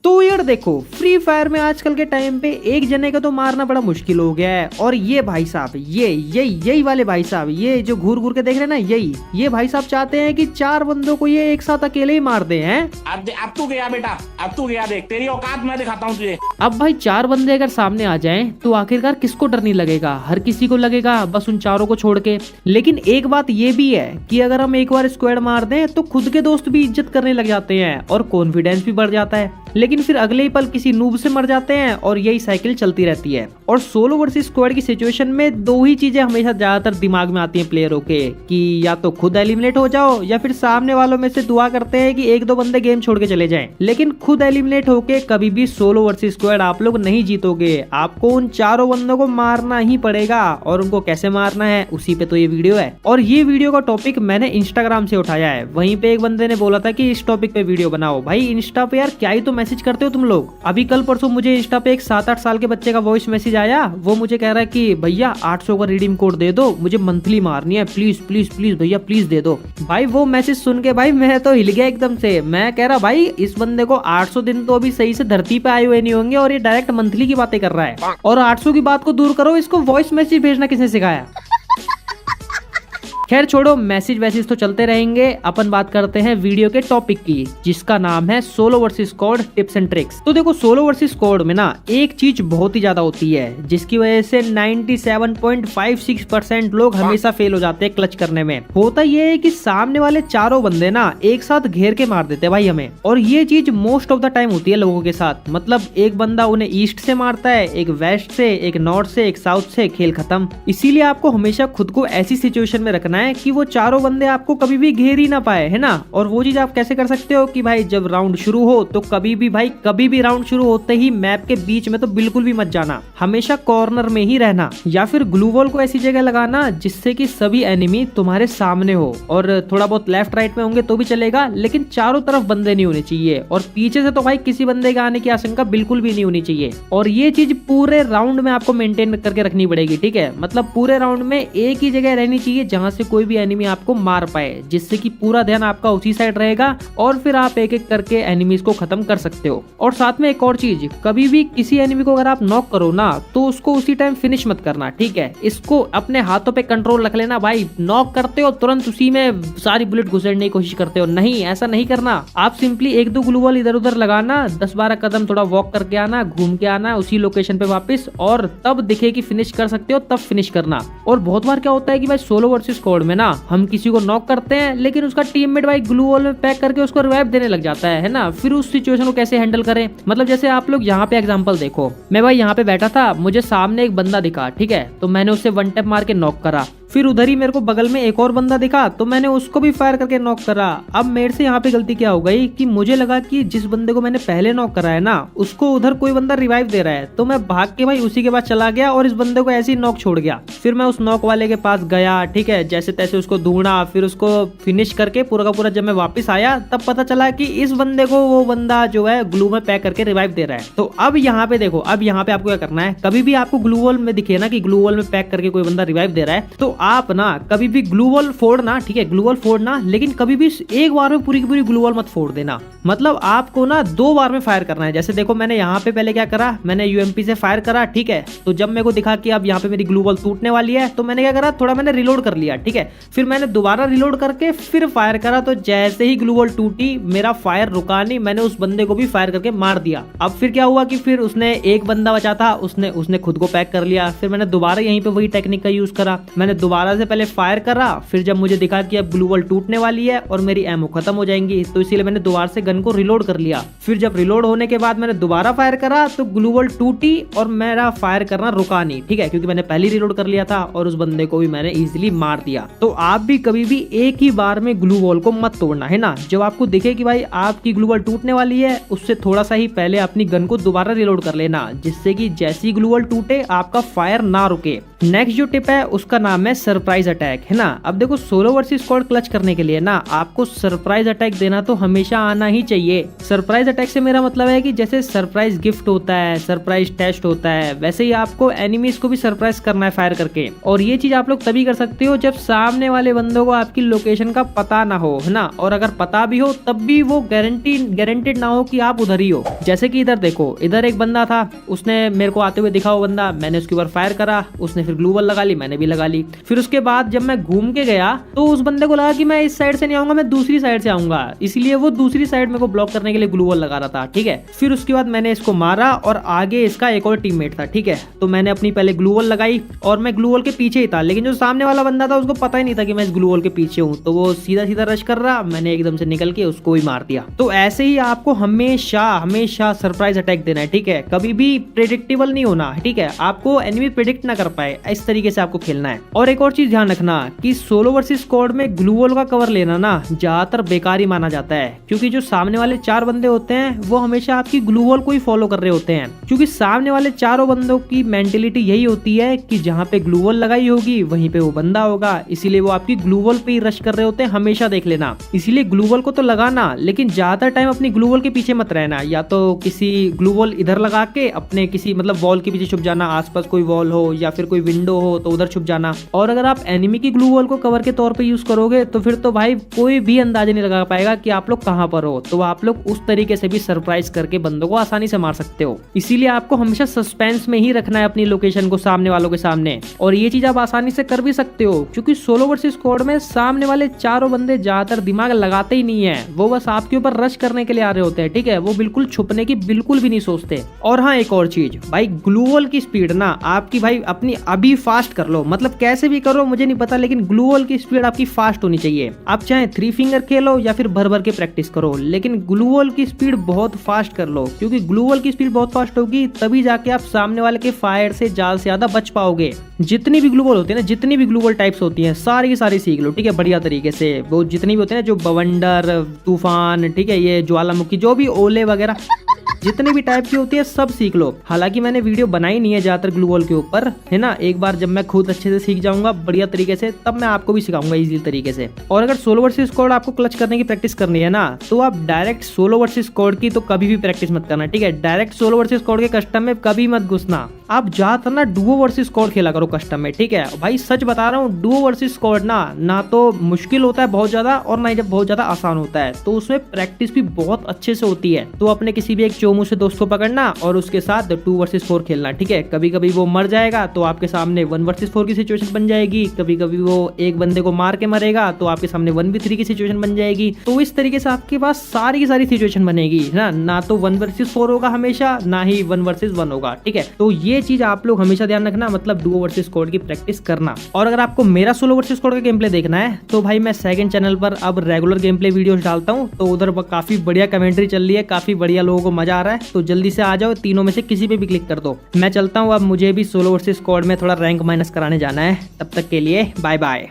तो यार देखो, फ्री फायर में आजकल के टाइम पे एक जने का तो मारना बड़ा मुश्किल हो गया है। और ये भाई साहब, यही वाले भाई साहब, ये जो घूर घूर के देख रहे हैं ना, ये भाई साहब चाहते हैं कि 4 बंदों को ये एक साथ अकेले ही मार दे हैं। अब तू गया बेटा, अब तू गया, देख तेरी औकात मैं दिखाता हूँ तुझे। अब भाई 4 बंदे अगर सामने आ जाएं तो आखिरकार किसको डर नहीं लगेगा? हर किसी को लगेगा, बस उन चारों को छोड़ के। लेकिन एक बात ये भी है कि अगर हम एक बार स्क्वाड मार दें तो खुद के दोस्त भी इज्जत करने लग जाते हैं और कॉन्फिडेंस भी बढ़ जाता है। लेकिन फिर अगले ही पल किसी नूब से मर जाते हैं और यही साइकिल चलती रहती है। और सोलो वर्सेस स्क्वाड की सिचुएशन में 2 ही चीजें हमेशा ज्यादातर दिमाग में आती हैं प्लेयरों के, कि या तो खुद एलिमिनेट हो जाओ या फिर सामने वालों में से दुआ करते हैं कि 1-2 बंदे गेम छोड़ के चले जाएं। लेकिन खुद एलिमिनेट होके कभी भी सोलो वर्सेस स्क्वाड आप लोग नहीं जीतोगे। आपको उन 4 बंदों को मारना ही पड़ेगा। और उनको कैसे मारना है उसी पे तो ये वीडियो है। और ये वीडियो का टॉपिक मैंने इंस्टाग्राम से उठाया है। वहीं पे एक बंदे ने बोला था कि इस टॉपिक पे वीडियो बनाओ। भाई इंस्टा पे यार क्या ही तो मैसेज करते हो तुम लोग। अभी कल परसों मुझे इंस्टा पे एक 7-8 साल के बच्चे का वॉइस मैसेज आया। वो मुझे कह रहा है कि भैया 800 का रिडीम कोड दे दो, मुझे मंथली मारनी है, प्लीज प्लीज प्लीज भैया प्लीज दे दो। भाई वो मैसेज सुन के भाई मैं तो हिल गया एकदम से। मैं कह रहा भाई इस बंदे को 800 दिन तो अभी सही से धरती पे आए हुए नहीं होंगे और ये डायरेक्ट मंथली की बातें कर रहा है। और 800 की बात को दूर करो, इसको वॉइस मैसेज भेजना किसने सिखाया? खैर छोड़ो, मैसेज वैसेज तो चलते रहेंगे। अपन बात करते हैं वीडियो के टॉपिक की, जिसका नाम है solo versus squad tips and tricks. तो देखो, सोलो वर्सेस स्क्वाड में ना एक चीज बहुत ही ज्यादा होती है जिसकी वजह से 97.56% लोग हमेशा फेल हो जाते हैं क्लच करने में। होता ये है कि सामने वाले चारों बंदे ना एक साथ घेर के मार देते हैं भाई हमें। और ये चीज मोस्ट ऑफ द टाइम होती है लोगों के साथ। मतलब एक बंदा उन्हें ईस्ट से मारता है, एक वेस्ट से, एक नॉर्थ से, एक साउथ से, खेल खत्म। इसीलिए आपको हमेशा खुद को ऐसी सिचुएशन में रखना है कि वो चारों बंदे आपको कभी भी घेर ही ना पाए, है ना। और वो चीज आप कैसे कर सकते हो कि भाई जब राउंड शुरू हो तो कभी भी राउंड शुरू होते ही मैप के बीच में तो बिल्कुल भी मत जाना। हमेशा कॉर्नर में ही रहना, या फिर ग्लू वॉल को ऐसी जगह लगाना जिससे कि सभी एनिमी तुम्हारे सामने हो। और थोड़ा बहुत लेफ्ट राइट में होंगे तो भी चलेगा, लेकिन चारों तरफ बंदे नहीं होने चाहिए। और पीछे से तो भाई किसी बंदे के आने की आशंका बिल्कुल भी नहीं होनी चाहिए। और ये चीज पूरे राउंड में आपको मेंटेन करके रखनी पड़ेगी, ठीक है। मतलब पूरे राउंड में एक ही जगह रहनी चाहिए जहां से कोई भी एनिमी आपको मार पाए, जिससे कि पूरा ध्यान आपका उसी साइड रहेगा और फिर आप एक एक करके एनिमीज को खत्म कर सकते हो। और साथ में एक और चीज, कभी भी किसी एनिमी को अगर आप नॉक करो ना तो उसको उसी टाइम फिनिश मत करना, ठीक है। इसको अपने हाथों पे कंट्रोल रख लेना। भाई नॉक करते हो तुरंत उसी में सारी बुलेट घुसेड़ने की कोशिश करते हो, नहीं, ऐसा नहीं करना। आप सिंपली 1-2 ग्लू वॉल इधर उधर लगाना, 10-12 कदम थोड़ा वॉक करके आना, घूम के आना उसी लोकेशन पे वापस, और तब दिखे कि फिनिश कर सकते हो तब फिनिश करना। और बहुत बार क्या होता है कि भाई सोलो वर्सेस स्क्वाड में ना हम किसी को नॉक करते हैं लेकिन उसका टीममेट भाई ग्लू वॉल में पैक करके उसको रिवाइव देने लग जाता है ना। फिर उस सिचुएशन को कैसे हैंडल करें? मतलब जैसे आप लोग यहाँ पे एग्जांपल देखो, मैं भाई यहाँ पे बैठा था, मुझे सामने एक बंदा दिखा, ठीक है, तो मैंने उसे 1 टैप मार के नॉक करा। फिर उधर ही मेरे को बगल में एक और बंदा दिखा तो मैंने उसको भी फायर करके नॉक करा। अब मेरे से यहाँ पे गलती क्या हो गई कि मुझे लगा कि जिस बंदे को मैंने पहले नॉक करा है ना उसको उधर कोई बंदा रिवाइव दे रहा है, तो मैं भाग के भाई उसी के पास चला गया और इस बंदे को ऐसे ही नॉक छोड़ गया। फिर मैं उस नॉक वाले के पास गया, ठीक है, जैसे तैसे उसको ढूंढा, फिर उसको फिनिश करके पूरा का पूरा जब मैं वापस आया तब पता चला कि इस बंदे को वो बंदा जो है ग्लू में पैक करके रिवाइव दे रहा है। तो अब यहाँ पे देखो, अब यहाँ पे आपको क्या करना है, कभी भी आपको ग्लू वॉल में दिखे ना कि ग्लू वॉल में पैक करके कोई बंदा रिवाइव दे रहा है, तो आप ना कभी भी ग्लू वॉल फोड़ना, ठीक है, ग्लू वॉल फोड़ना, लेकिन कभी भी एक बार में पूरी की पूरी ग्लू वॉल मत फोड़ देना। मतलब आपको ना 2 बार में फायर करना है। जैसे देखो मैंने यहाँ पे पहले क्या करा, मैंने यूएमपी से फायर करा, ठीक है, तो जब मेरे को दिखा कि अब यहाँ पे मेरी ग्लू वॉल टूटने वाली है तो मैंने क्या करा, थोड़ा मैंने रिलोड कर लिया, ठीक है। फिर मैंने दोबारा रिलोड करके फिर फायर करा, तो जैसे ही ग्लू वॉल टूटी मेरा फायर रुका नहीं, मैंने उस बंदे को भी फायर करके मार दिया। अब फिर क्या हुआ कि फिर उसने एक बंदा बचा था, उसने खुद को पैक कर लिया। फिर मैंने दोबारा यहीं पे वही टेक्निक का यूज करा, मैंने दोबारा से पहले फायर करा, फिर जब मुझे दिखा कि अब ग्लू वॉल टूटने वाली है और मेरी एमो खत्म हो जाएंगी तो इसीलिए मैंने दोबारा से गन को रिलोड कर लिया। फिर जब रिलोड होने के बाद मैंने दोबारा फायर करा तो ग्लू वॉल टूटी और मेरा फायर करना रुका नहीं, ठीक है, क्योंकि मैंने पहले रिलोड कर लिया था और उस बंदे को भी मैंने इजीली मार दिया। तो आप भी कभी भी एक ही बार में ग्लू वॉल को मत तोड़ना, है ना। जब आपको दिखे कि भाई आपकी ग्लू वॉल टूटने वाली है उससे थोड़ा सा ही पहले अपनी गन को दोबारा रिलोड कर लेना, जिससे कि जैसी ग्लू वॉल टूटे आपका फायर ना रुके। नेक्स्ट जो टिप है उसका नाम है सरप्राइज अटैक, है ना। अब देखो सोलो वर्सेस स्क्वाड क्लच करने के लिए ना आपको सरप्राइज अटैक देना तो हमेशा आना ही चाहिए। सरप्राइज अटैक से मेरा मतलब है कि जैसे सरप्राइज गिफ्ट होता है, सरप्राइज टेस्ट होता है, वैसे ही आपको एनिमीज को भी सरप्राइज करना है फायर करके। और ये चीज आप लोग तभी कर सकते हो जब सामने वाले बंदों को आपकी लोकेशन का पता ना हो, है ना। और अगर पता भी हो तब भी वो गारंटेड ना हो कि आप उधर ही हो। जैसे कि इधर देखो, इधर एक बंदा था, उसने मेरे को आते हुए दिखा वो बंदा, मैंने उसके ऊपर फायर करा, उसने फिर ग्लू वॉल लगा ली, मैंने भी लगा ली। फिर उसके बाद जब मैं घूम के गया तो उस बंदे को लगा कि मैं इस साइड से नहीं आऊंगा, मैं दूसरी साइड से आऊंगा, इसलिए वो दूसरी साइड मेरे को ब्लॉक करने के लिए ग्लू वॉल लगा रहा था, ठीक है। फिर उसके बाद मैंने इसको मारा और आगे इसका एक और टीममेट था, ठीक है। तो मैंने अपनी पहले ग्लू वॉल लगाई और मैं ग्लू वॉल के पीछे ही था, लेकिन जो सामने वाला बंदा था उसको पता ही नहीं था कि मैं इस ग्लू वॉल के पीछे हूँ, तो वो सीधा सीधा रश कर रहा, मैंने एकदम से निकल के उसको ही मार दिया। तो ऐसे ही आपको हमेशा सरप्राइज अटैक देना है, ठीक है। कभी भी प्रेडिक्टेबल नहीं होना, ठीक है। आपको एनिमी प्रेडिक्ट ना कर पाए, इस तरीके से आपको खेलना है। और एक और चीज ध्यान रखना कि सोलो वर्सेस स्क्वाड में ग्लू वॉल का कवर लेना ना ज्यादातर बेकार ही माना जाता है, क्योंकि जो सामने वाले 4 बंदे होते हैं वो हमेशा आपकी ग्लू वॉल को ही फॉलो कर रहे होते हैं, क्योंकि सामने वाले चारों बंदों की मेंटेलिटी यही होती है कि जहाँ पे ग्लू वॉल लगाई होगी वहीं पे वो बंदा होगा, इसीलिए वो आपकी ग्लू वॉल पे ही रश कर रहे होते हैं, हमेशा देख लेना। इसीलिए ग्लू वॉल को तो लगाना, लेकिन ज्यादातर टाइम अपनी ग्लू वॉल के पीछे मत रहना, या तो किसी ग्लू वॉल इधर लगा के अपने किसी मतलब वॉल के पीछे छुप जाना, आसपास कोई वॉल हो या फिर कोई विंडो हो तो उधर छुप जाना। और अगर आप एनिमी की ग्लू वॉल को कवर के तौर पे यूज करोगे तो फिर तो भाई कोई भी अंदाजा नहीं लगा पाएगा कि आप लोग कहां पर हो, तो आप लोग उस तरीके से भी सरप्राइज करके बंदों को आसानी से मार सकते हो। इसीलिए आपको हमेशा सस्पेंस में ही रखना है अपनी लोकेशन को सामने वालों के सामने, और ये चीज आप आसानी से कर भी सकते हो, क्योंकि सोलो वर्सेस स्क्वाड में सामने वाले चारों बंदे ज्यादातर दिमाग लगाते ही नहीं है, वो बस आपके ऊपर रश करने के लिए आ रहे होते हैं, ठीक है। वो बिल्कुल छुपने की बिल्कुल भी नहीं सोचते। और हाँ, एक और चीज भाई, ग्लू वॉल की स्पीड ना आपकी भाई अपनी अभी फास्ट कर लो, मतलब कैसे भी करो मुझे नहीं पता, लेकिन ग्लू वॉल की स्पीड आपकी फास्ट होनी चाहिए। आप चाहे 3 फिंगर खेलो या फिर भर भर के प्रैक्टिस करो, लेकिन ग्लू वॉल की स्पीड बहुत फास्ट कर लो, क्योंकि ग्लू वॉल की स्पीड बहुत फास्ट होगी तभी जाके आप सामने वाले के फायर से ज्यादा से ज्यादा बच पाओगे। जितनी भी ग्लू वॉल होती है ना, जितनी भी ग्लू वॉल टाइप्स होती हैं सारी की सारी सीख लो, ठीक है, बढ़िया तरीके से। वो जितनी भी होते हैं ना, जो बवंडर, तूफान, ठीक है, ये ज्वालामुखी, जो भी ओले वगैरह जितनी भी टाइप की होती है सब सीख लो। हालांकि मैंने वीडियो बनाई नहीं है ज्यादातर ग्लू वॉल के ऊपर, है ना। एक बार जब मैं खुद अच्छे से सीख जाऊंगा बढ़िया तरीके से, तब मैं आपको भी सिखाऊंगा इजी तरीके से। और अगर सोलो वर्सेस स्क्वाड आपको क्लच करने की प्रैक्टिस करनी है ना, तो आप डायरेक्ट सोलो वर्सेस स्क्वाड की तो कभी भी प्रैक्टिस मत करना, ठीक है। डायरेक्ट सोलो वर्सेस स्क्वाड के कस्टम में कभी मत घुसना, आप ज्यादातर ना डुओ वर्सेस स्क्वाड खेला करो कस्टम में, ठीक है। भाई सच बता रहा हूँ, डुओ वर्सेस स्क्वाड ना तो मुश्किल होता है बहुत ज्यादा, और ना ही जब बहुत ज्यादा आसान होता है, तो उसमें प्रैक्टिस भी बहुत अच्छे से होती है। तो अपने किसी भी एक चोमू से दोस्त को पकड़ना और उसके साथ 2 वर्सेस 4 खेलना, ठीक है। कभी कभी वो मर जाएगा तो आपके सामने 1 वर्सेस 4 की सिचुएशन बन जाएगी, कभी कभी वो एक बंदे को मार के मरेगा तो आपके सामने 1v3 की सिचुएशन बन जाएगी। तो इस तरीके से आपके पास सारी की सारी सिचुएशन बनेगी ना तो 1 वर्सेस 4 होगा हमेशा, ना ही 1 वर्सेस 1 होगा, ठीक है। तो ये चीज आप लोग हमेशा ध्यान रखना, मतलब डुओ वर्सेस स्क्वाड की प्रैक्टिस करना। और अगर आपको मेरा सोलो वर्सेस स्क्वाड का गेम प्ले देखना है तो भाई मैं सेकंड चैनल पर अब रेगुलर गेम प्ले वीडियोस डालता हूँ, तो उधर काफी बढ़िया कमेंट्री चल रही है, काफी बढ़िया, लोगों को मजा आ रहा है। तो जल्दी से आ जाओ, तीनों में से किसी पे भी क्लिक कर दो। मैं चलता हूँ, अब मुझे भी सोलो वर्सेस स्क्वाड में थोड़ा रैंक माइनस कराने जाना है। तब तक के लिए बाय बाय।